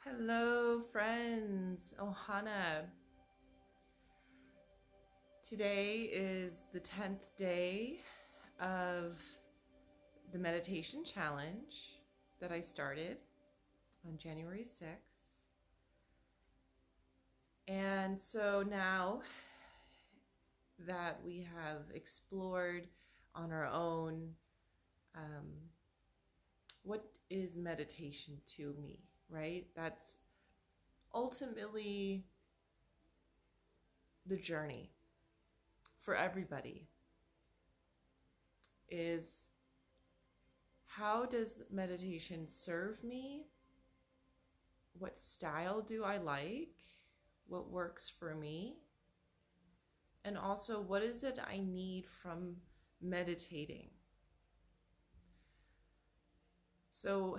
Hello, friends. Ohana. Today is the 10th day of the meditation challenge that I started on January 6th. And so now that we have explored on our own what is meditation to me, right? That's ultimately the journey for everybody, is how does meditation serve me? What style do I like? What works for me? And also, what is it I need from meditating? So,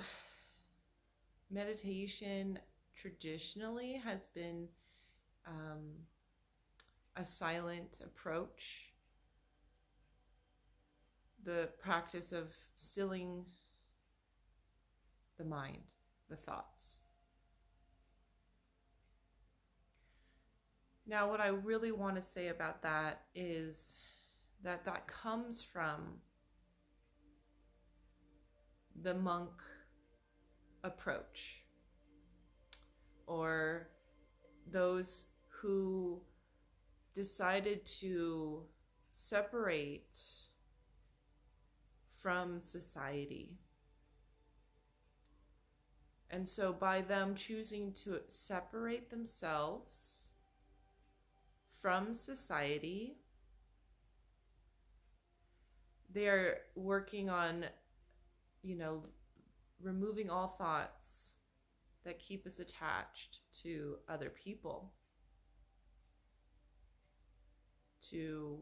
meditation traditionally has been a silent approach, the practice of stilling the mind, the thoughts. Now, what I really want to say about that is that that comes from the monk approach, or those who decided to separate from society. And so by them choosing to separate themselves from society, they're working on, removing all thoughts that keep us attached to other people, to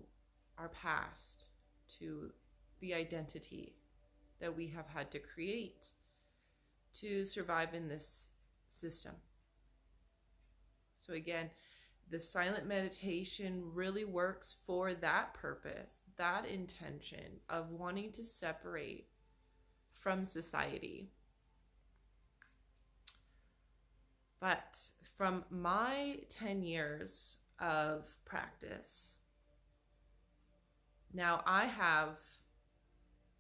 our past, to the identity that we have had to create to survive in this system. So again, the silent meditation really works for that purpose, that intention of wanting to separate from society. But from my 10 years of practice, now I have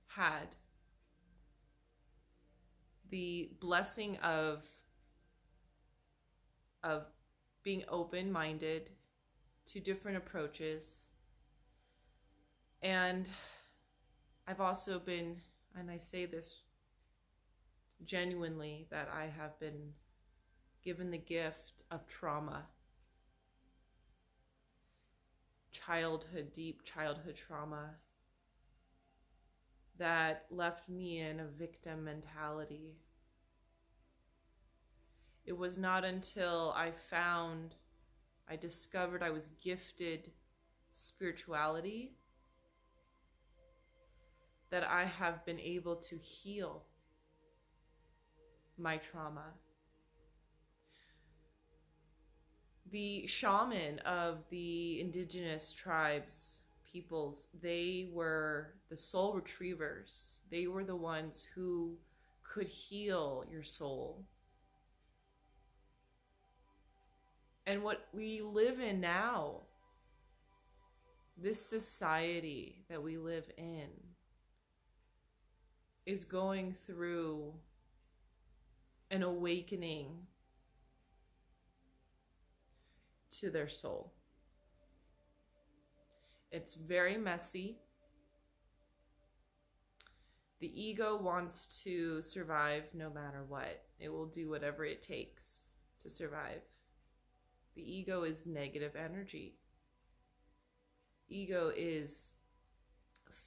had the blessing of being open-minded to different approaches. And I've also been, and I say this genuinely, that I have been given the gift of trauma, deep childhood trauma that left me in a victim mentality. It was not until I discovered I was gifted spirituality that I have been able to heal my trauma. The shaman of the indigenous tribes, peoples, they were the soul retrievers. They were the ones who could heal your soul. And what we live in now, this society that we live in, is going through an awakening to their soul. It's very messy. The ego wants to survive no matter what. It will do whatever it takes to survive. The ego is negative energy. Ego is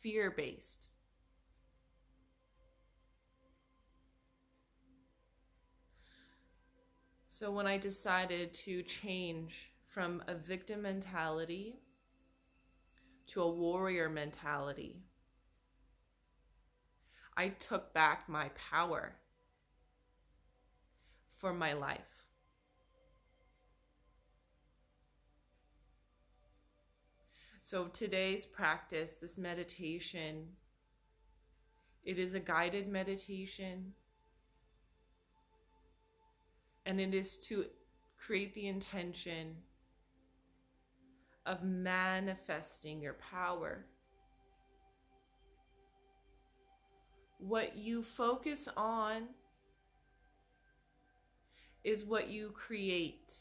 fear-based. So when I decided to change from a victim mentality to a warrior mentality, I took back my power for my life. So today's practice, this meditation, it is a guided meditation. And it is to create the intention of manifesting your power. What you focus on is what you create.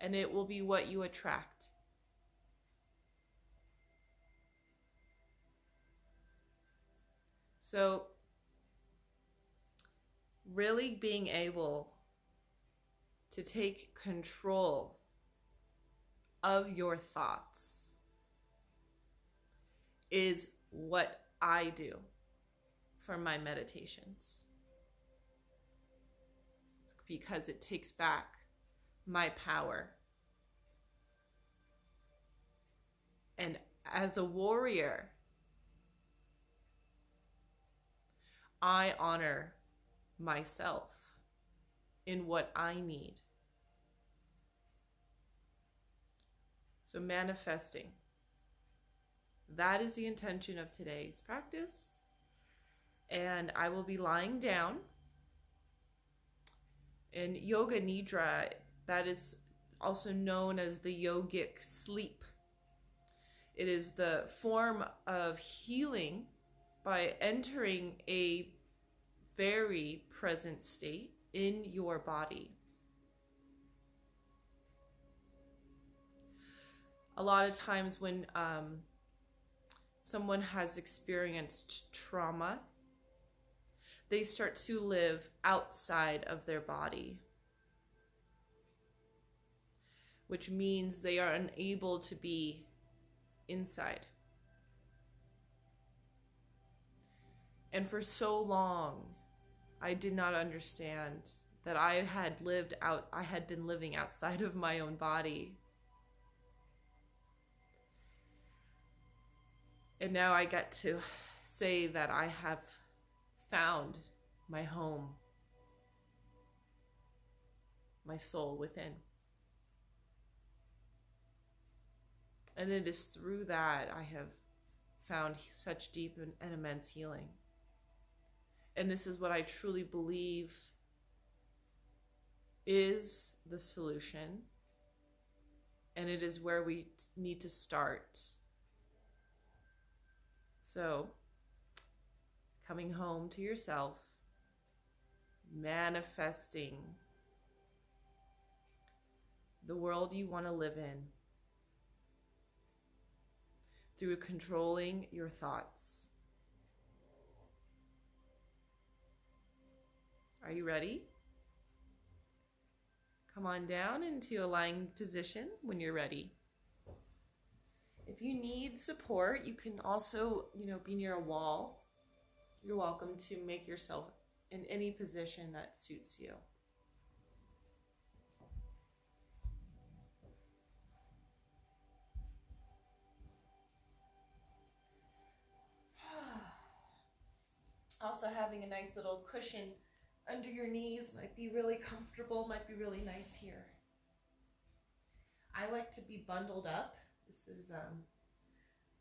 And it will be what you attract. So, really being able to take control of your thoughts is what I do for my meditations. Because it takes back my power. And as a warrior, I honor myself in what I need. So manifesting. That is the intention of today's practice. And I will be lying down in yoga nidra. That is also known as the yogic sleep. It is the form of healing by entering a very present state in your body. A lot of times when someone has experienced trauma, they start to live outside of their body, which means they are unable to be inside. And for so long, I did not understand that I had been living outside of my own body. And now I get to say that I have found my home, my soul within. And it is through that I have found such deep and immense healing. And this is what I truly believe is the solution. And it is where we need to start. So, coming home to yourself, manifesting the world you want to live in through controlling your thoughts. Are you ready? Come on down into a lying position when you're ready. If you need support, you can also, be near a wall. You're welcome to make yourself in any position that suits you. Also, having a nice little cushion under your knees might be really comfortable, might be really nice here. I like to be bundled up. This is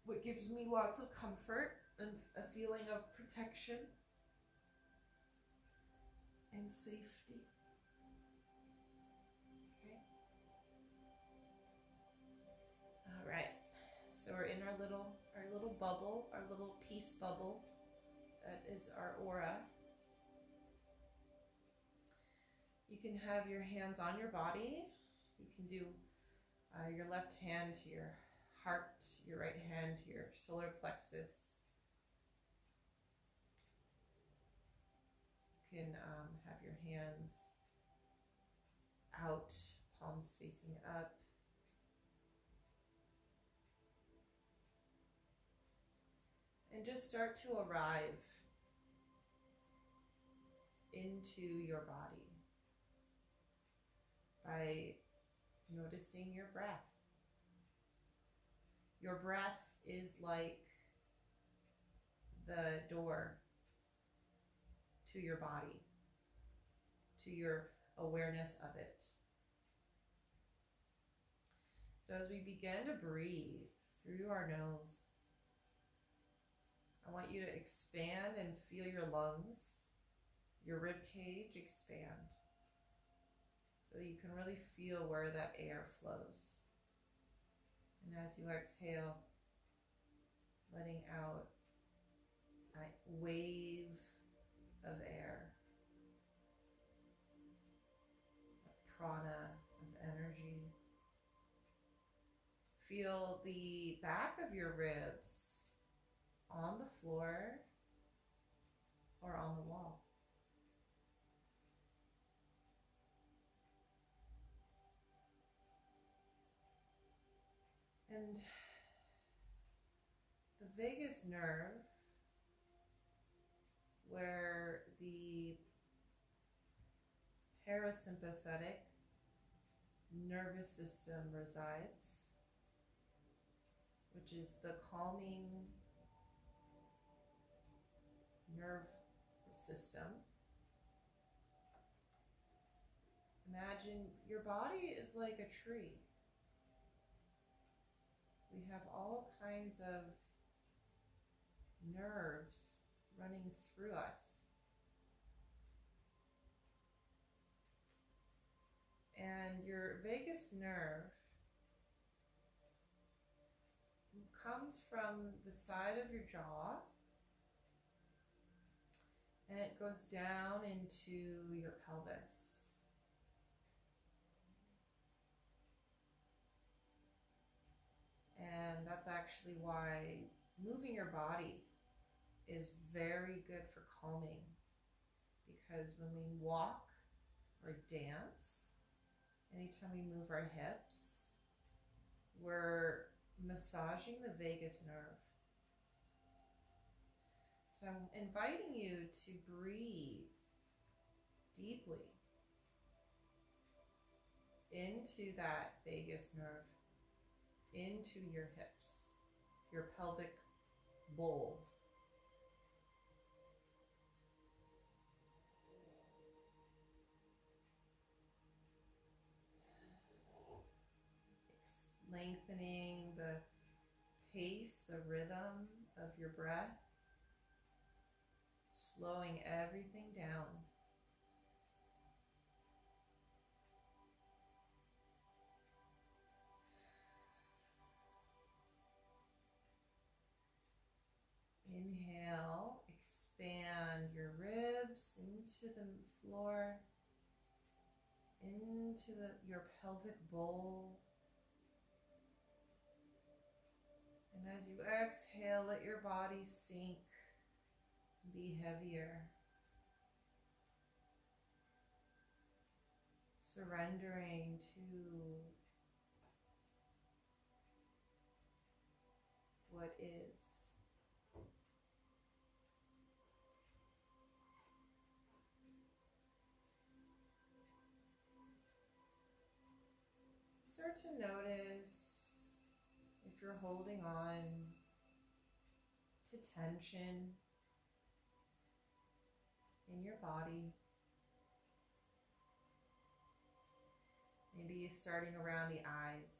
what gives me lots of comfort and a feeling of protection and safety. Okay. All right. So we're in our little bubble, our little peace bubble. That is our aura. You can have your hands on your body. You can do your left hand to your heart, your right hand to your solar plexus. You can have your hands out, palms facing up. And just start to arrive into your body by noticing your breath. Your breath is like the door to your body, to your awareness of it. So as we begin to breathe through our nose, I want you to expand and feel your lungs. your rib cage expand so that you can really feel where that air flows. And as you exhale, letting out that wave of air, that prana of energy. Feel the back of your ribs on the floor or on the wall. And the vagus nerve, where the parasympathetic nervous system resides, which is the calming nerve system. Imagine your body is like a tree. We have all kinds of nerves running through us. And your vagus nerve comes from the side of your jaw and it goes down into your pelvis. And that's actually why moving your body is very good for calming, because when we walk or dance, anytime we move our hips, we're massaging the vagus nerve. So I'm inviting you to breathe deeply into that vagus nerve, into your hips, your pelvic bowl. Lengthening the pace, the rhythm of your breath, slowing everything down. Inhale, expand your ribs into the floor, into your pelvic bowl. And as you exhale, let your body sink, be heavier. Surrendering to what is. Start to notice if you're holding on to tension in your body. Maybe starting around the eyes.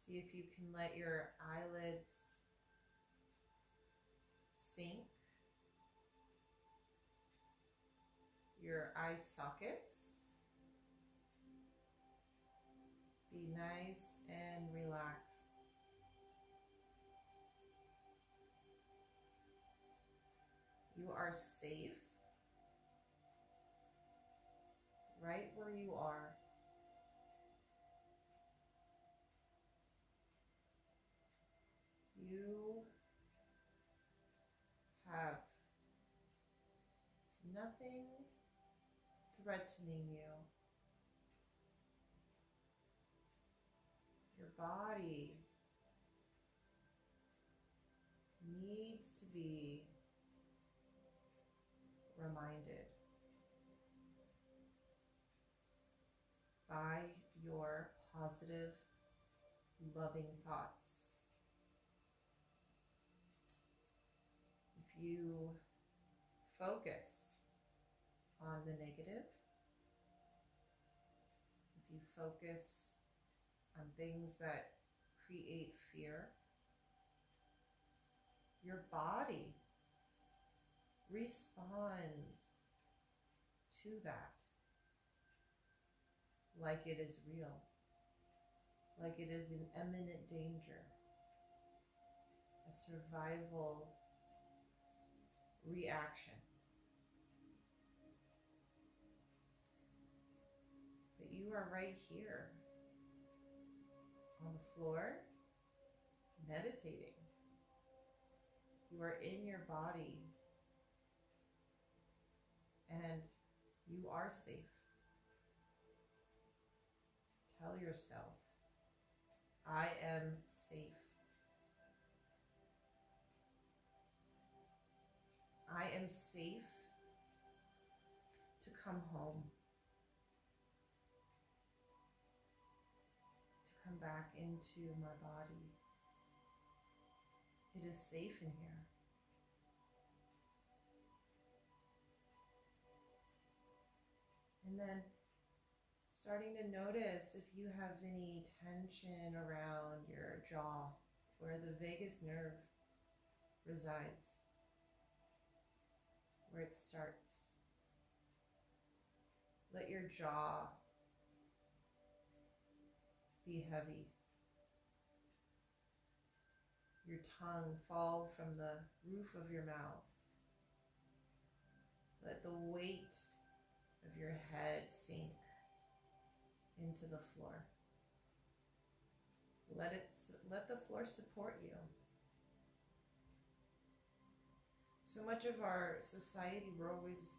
See if you can let your eyelids sink, your eye sockets be nice and relaxed. You are safe right where you are. You have nothing threatening you. Your body needs to be reminded by your positive, loving thoughts. If you focus on the negative, if you focus on things that create fear, your body respond to that like it is real, like it is in imminent danger, a survival reaction. But you are right here on the floor, meditating. You are in your body, and you are safe. Tell yourself, I am safe. I am safe to come home, to come back into my body. It is safe in here. And then starting to notice if you have any tension around your jaw, where the vagus nerve resides, where it starts. Let your jaw be heavy. Your tongue fall from the roof of your mouth. Let the weight of your head sink into the floor. Let the floor support you. So much of our society, we're always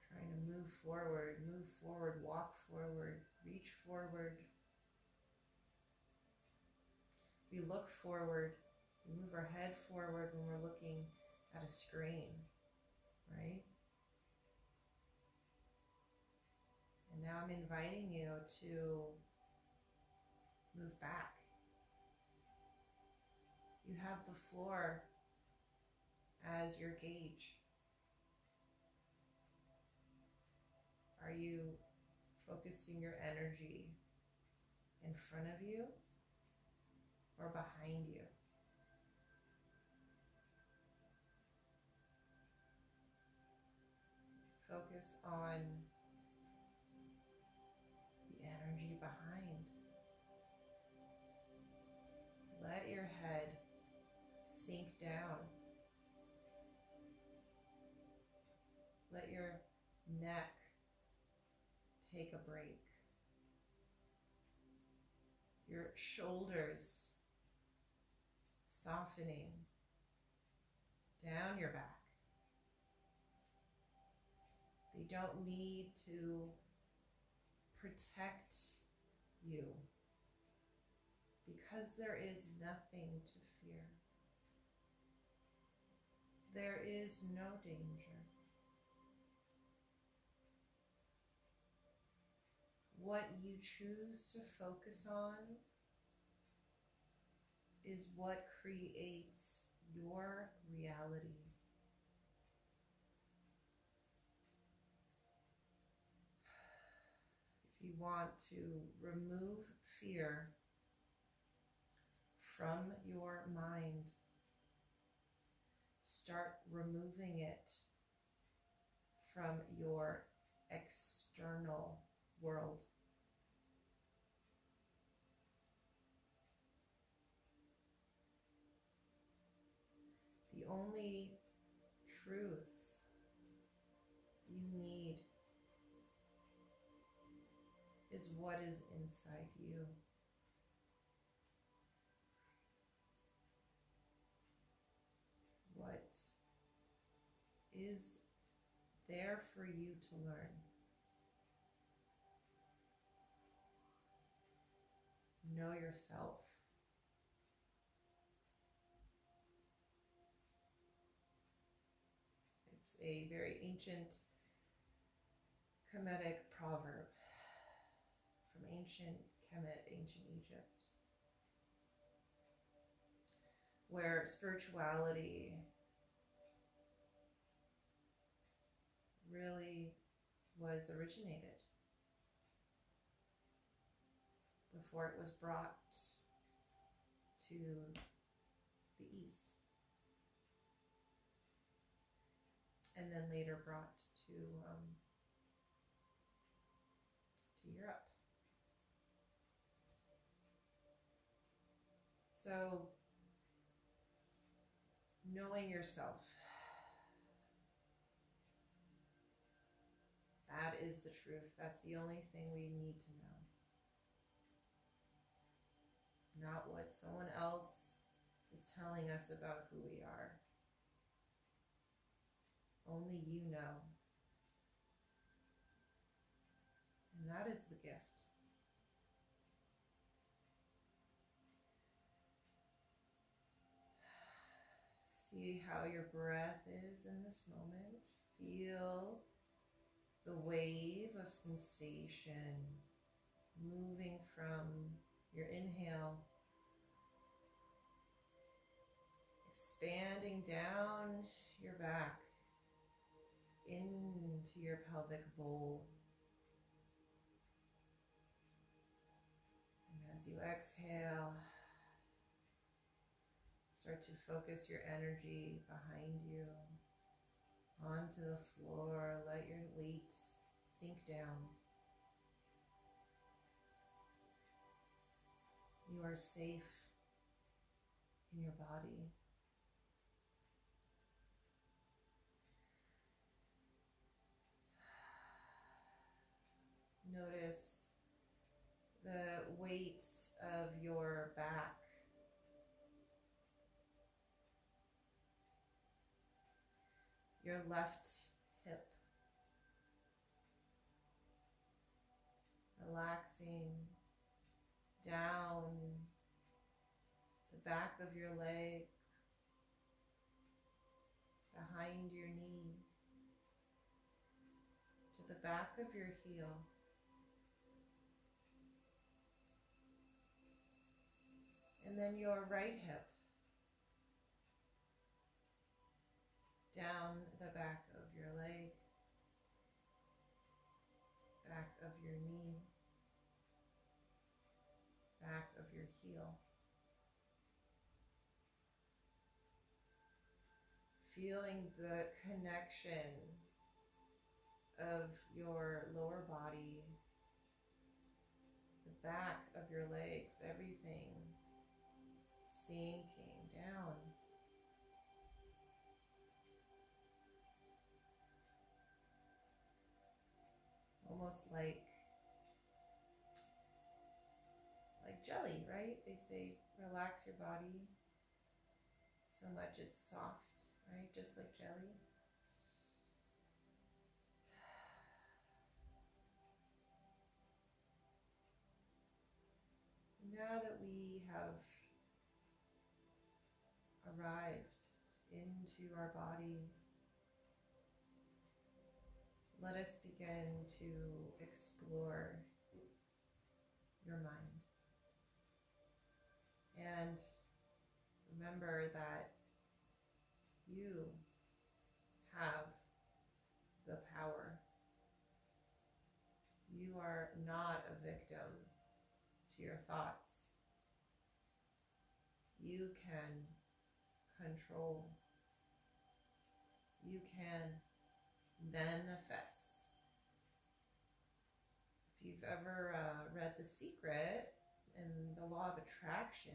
trying to move forward, walk forward, reach forward. We look forward, we move our head forward when we're looking at a screen, right? And now I'm inviting you to move back. You have the floor as your gauge. Are you focusing your energy in front of you or behind you? Focus on the energy behind. Let your head sink down. Let your neck take a break. Your shoulders softening down your back. They don't need to protect you because there is nothing to fear. There is no danger. What you choose to focus on is what creates your reality. If you want to remove fear from your mind, start removing it from your external world. The only truth you need is what is inside you. What is there for you to learn? Know yourself. It's a very ancient Kemetic proverb from ancient Kemet, ancient Egypt, where spirituality really was originated before it was brought to the East. and then later brought to Europe. So, knowing yourself, that is the truth. That's the only thing we need to know. Not what someone else is telling us about who we are. Only you know. And that is the gift. See how your breath is in this moment. Feel the wave of sensation moving from your inhale, expanding down your back into your pelvic bowl. And as you exhale, start to focus your energy behind you, onto the floor. Let your weight sink down. You are safe in your body. Notice the weight of your back. Your left hip. Relaxing down the back of your leg, behind your knee, to the back of your heel. And then your right hip, down the back of your leg, back of your knee, back of your heel. Feeling the connection of your lower body, the back of your legs, everything sinking down. Almost like jelly, right? They say relax your body so much it's soft, right? Just like jelly. Now that we have arrived into our body, let us begin to explore your mind. And remember that you have the power. You are not a victim to your thoughts. You can control. You can manifest. If you've ever read The Secret and the Law of Attraction,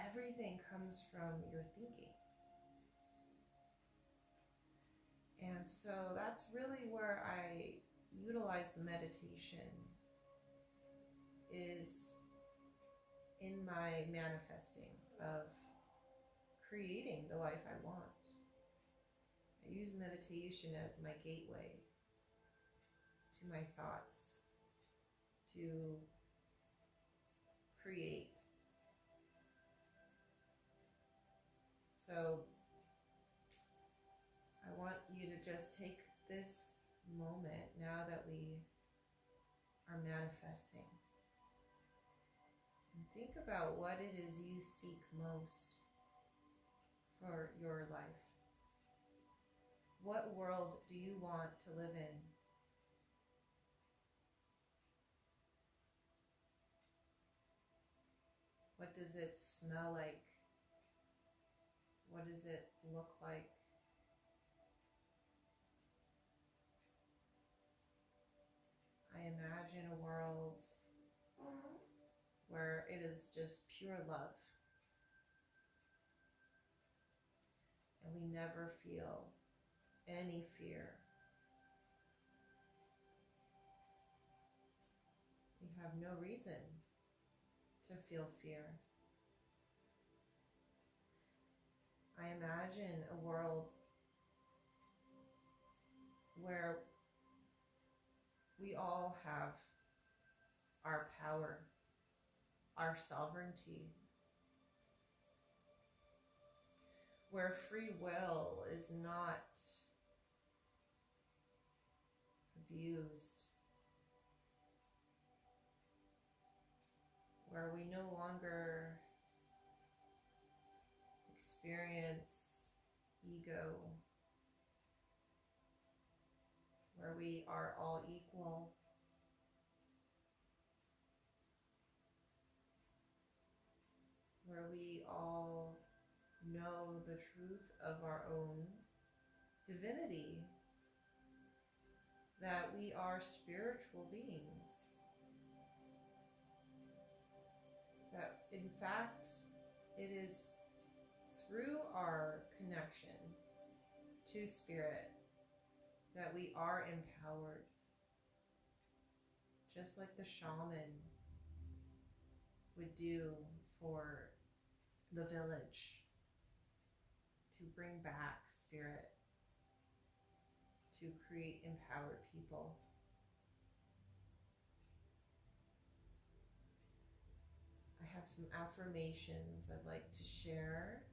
everything comes from your thinking. And so that's really where I utilize meditation, is in my manifesting of creating the life I want. I use meditation as my gateway to my thoughts, to create. So I want you to just take this moment now that we are manifesting and think about what it is you seek most for your life. What world do you want to live in? What does it smell like? What does it look like? I imagine a world where it is just pure love. And we never feel any fear. We have no reason to feel fear. I imagine a world where we all have our power, our sovereignty, where free will is not abused, where we no longer experience ego, where we are all equal, where we all know the truth of our own divinity, that we are spiritual beings, that in fact it is through our connection to spirit that we are empowered, just like the shaman would do for the village, to bring back spirit, to create empowered people. I have some affirmations I'd like to share.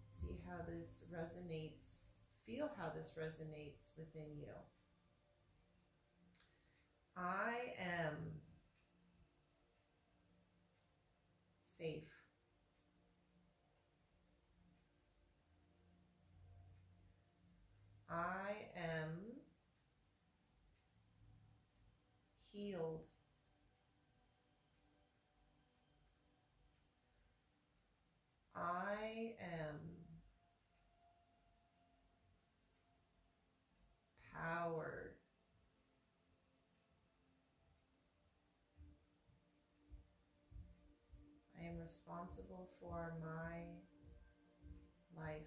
See how this resonates, feel how this resonates within you. I am safe. I am healed. I am powered. I am responsible for my life.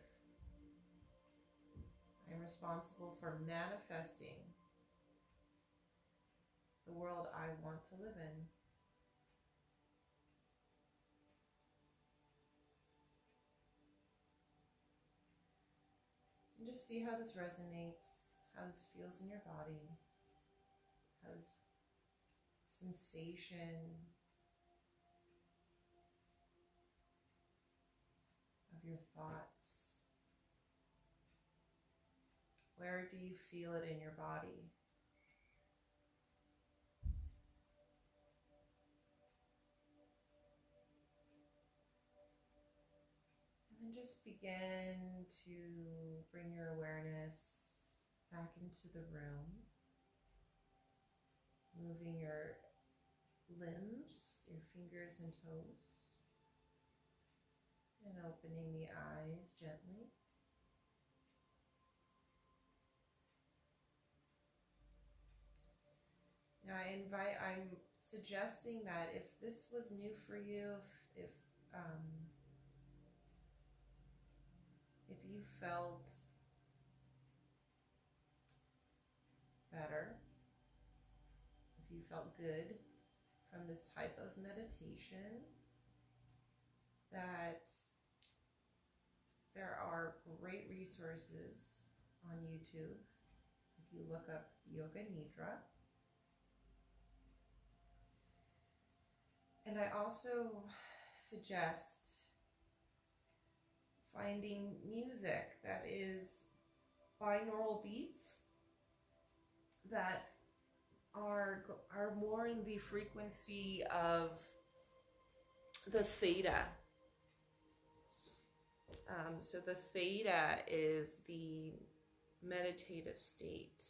I am responsible for manifesting the world I want to live in. And just see how this resonates, how this feels in your body, how this sensation of your thoughts. Where do you feel it in your body? And then just begin to bring your awareness back into the room, moving your limbs, your fingers and toes, and opening the eyes gently. Now I'm suggesting that if this was new for you, if you felt better, if you felt good from this type of meditation, that there are great resources on YouTube. If you look up Yoga Nidra. And I also suggest finding music that is binaural beats that are more in the frequency of the theta. So the theta is the meditative state.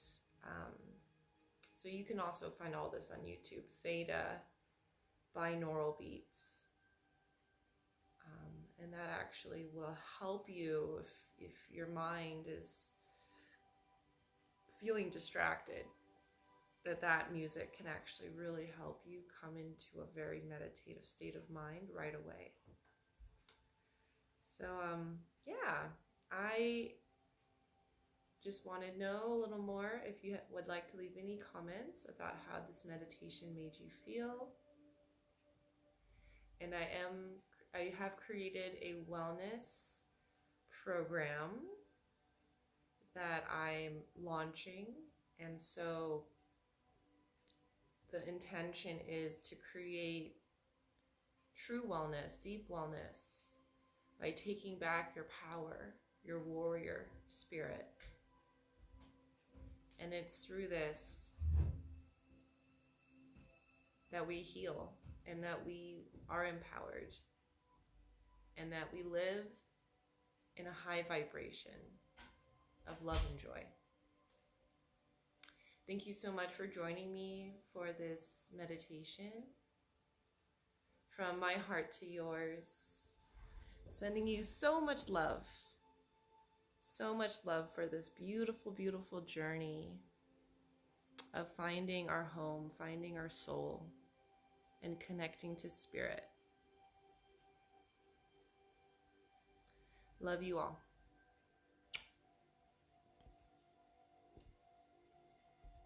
So you can also find all this on YouTube. Theta binaural beats. And that actually will help you if your mind is feeling distracted, that music can actually really help you come into a very meditative state of mind right away. So, yeah, I just want to know a little more if you would like to leave any comments about how this meditation made you feel. And I have created a wellness program that I'm launching. And so the intention is to create true wellness, deep wellness, by taking back your power, your warrior spirit. And it's through this that we heal, and that we are empowered, and that we live in a high vibration of love and joy. Thank you so much for joining me for this meditation. From my heart to yours, sending you so much love for this beautiful, beautiful journey of finding our home, finding our soul, and connecting to spirit. Love you all.